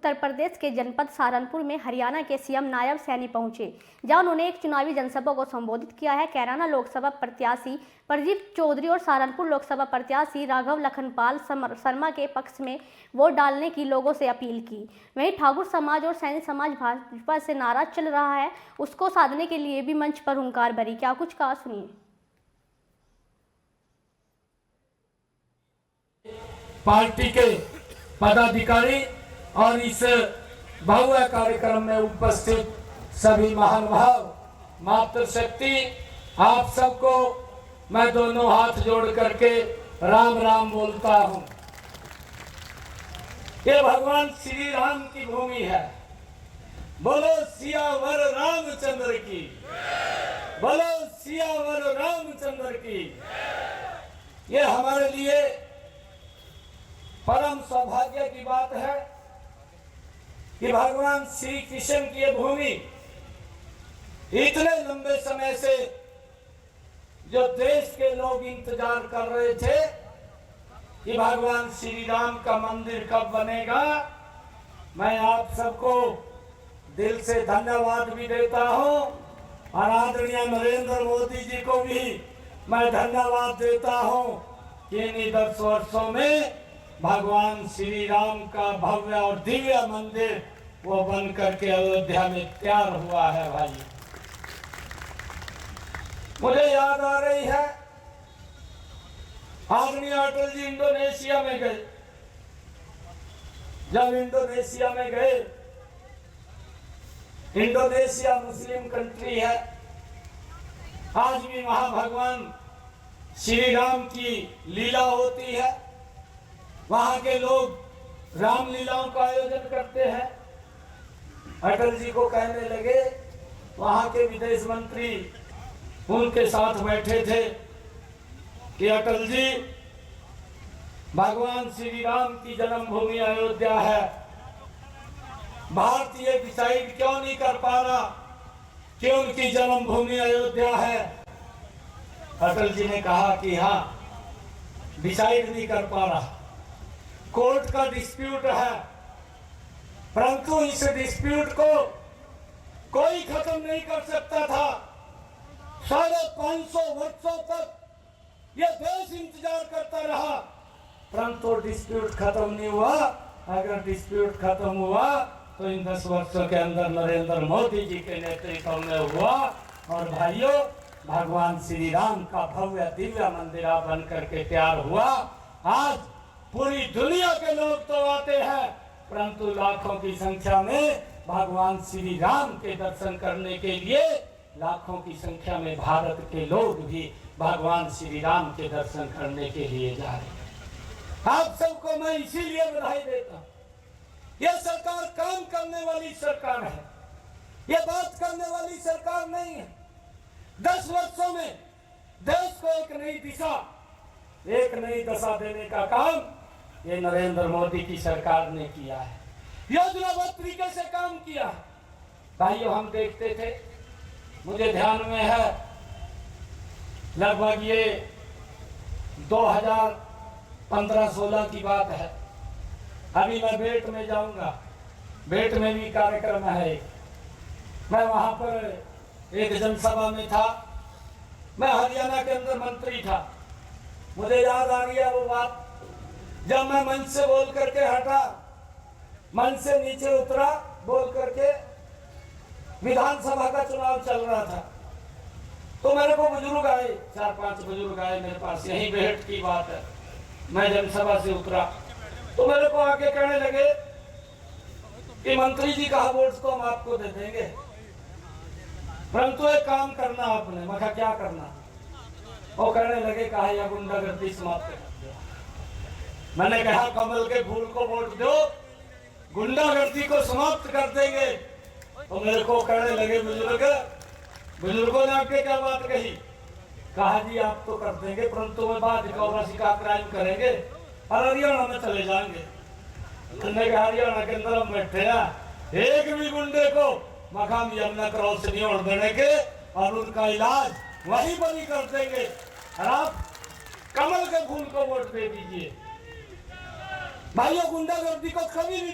उत्तर प्रदेश के जनपद सहारनपुर में हरियाणा के सीएम नायब सैनी पहुंचे, जहां उन्होंने एक चुनावी जनसभा को संबोधित किया है। कैराना लोकसभा प्रत्याशी प्रदीप चौधरी और सहारनपुर लोकसभा प्रत्याशी राघव लखनपाल शर्मा के पक्ष में वोट डालने की लोगों से अपील की। वहीं ठाकुर समाज और सैनी समाज भाजपा से नाराज चल रहा है, उसको साधने के लिए भी मंच पर हुंकार भरी। क्या कुछ कहा, सुनिए। पार्टी के पदाधिकारी और इस भव्य कार्यक्रम में उपस्थित सभी महानुभाव, मातृशक्ति, आप सबको मैं दोनों हाथ जोड़ करके राम राम बोलता हूं। ये भगवान श्री राम की भूमि है। बोलो सियावर रामचंद्र की, बोलो सियावर रामचंद्र की। ये हमारे लिए परम सौभाग्य की बात है कि भगवान श्री कृष्ण की ये भूमि इतने लंबे समय से जो देश के लोग इंतजार कर रहे थे कि भगवान श्री राम का मंदिर कब बनेगा। मैं आप सबको दिल से धन्यवाद भी देता हूं और आदरणीय नरेंद्र मोदी जी को भी मैं धन्यवाद देता हूं कि इन 10 वर्षों में भगवान श्री राम का भव्य और दिव्य मंदिर वो बन करके अयोध्या में तैयार हुआ है। भाई, मुझे याद आ रही है आदरणीय अटल जी इंडोनेशिया में गए। जब इंडोनेशिया में गए, इंडोनेशिया मुस्लिम कंट्री है, आज भी वहां भगवान श्री राम की लीला होती है। वहां के लोग रामलीलाओं का आयोजन करते हैं। अटल जी को कहने लगे, वहां के विदेश मंत्री उनके साथ बैठे थे कि अटल जी, भगवान श्री राम की जन्मभूमि अयोध्या है, भारतीय डिसाइड क्यों नहीं कर पा रहा कि उनकी जन्मभूमि अयोध्या है। अटल जी ने कहा कि हाँ, डिसाइड नहीं कर पा रहा, कोर्ट का डिस्प्यूट है, परंतु इस डिस्प्यूट को कोई खत्म नहीं कर सकता था। 550 वर्षों तक यह देश इंतजार करता रहा, परंतु डिस्प्यूट खत्म नहीं हुआ। अगर डिस्प्यूट खत्म हुआ तो इन 10 वर्षों के अंदर नरेंद्र मोदी जी के नेतृत्व में हुआ। और भाइयों, भगवान श्री राम का भव्य दिव्य मंदिर बन करके तैयार हुआ। आज पूरी दुनिया के लोग तो आते हैं, परंतु लाखों की संख्या में भगवान श्री राम के दर्शन करने के लिए लाखों की संख्या में भारत के लोग भी भगवान श्री राम के दर्शन करने के लिए जा रहे हैं। आप सबको मैं इसीलिए बधाई देता हूं। यह सरकार काम करने वाली सरकार है, यह बात करने वाली सरकार नहीं है। 10 वर्षों में देश को एक नई दिशा, एक नई दशा देने का काम ये नरेंद्र मोदी की सरकार ने किया है। योजनाबद्ध तरीके से काम किया है। भाइयों, हम देखते थे, मुझे ध्यान में है, लगभग ये 2015-16 की बात है। अभी मैं बेट में जाऊंगा, बेट में भी कार्यक्रम है। मैं वहां पर एक जनसभा में था। मैं हरियाणा के अंदर मंत्री था। मुझे याद आ रही है वो बात, जब मैं मंच से बोल करके हटा, मंच से नीचे उतरा बोल करके, विधानसभा का चुनाव चल रहा था, तो मेरे को बुजुर्ग आए, 4-5 बुजुर्ग आए मेरे पास। यही बेहट की बात है। मैं जनसभा से उतरा तो मेरे को आके कहने लगे कि मंत्री जी कहा वोट तो हम आपको दे देंगे, परंतु एक काम करना आपने। मैं कहा क्या करना? वो कहने लगे, कहा यह गुंडागर्दी समाप्त कर दो। मैंने कहा कमल के फूल को वोट दो, गुंडागर्दी को समाप्त कर देंगे। तो मेरे को कहने लगे बुजुर्गों ने आपके क्या बात कही? कहा जी आप तो कर देंगे, परंतु मैं बाद का क्राइम करेंगे और हरियाणा में चले जाएंगे। मैंने कहा हरियाणा के अंदर हम बैठे हैं, एक भी गुंडे को मकाम यमुना क्रॉस नहीं होने देने के, और उनका इलाज वहीं पर ही कर देंगे। और आप कमल के फूल को वोट दे दीजिए। भाइयों, गुंडागर्दी को कभी भी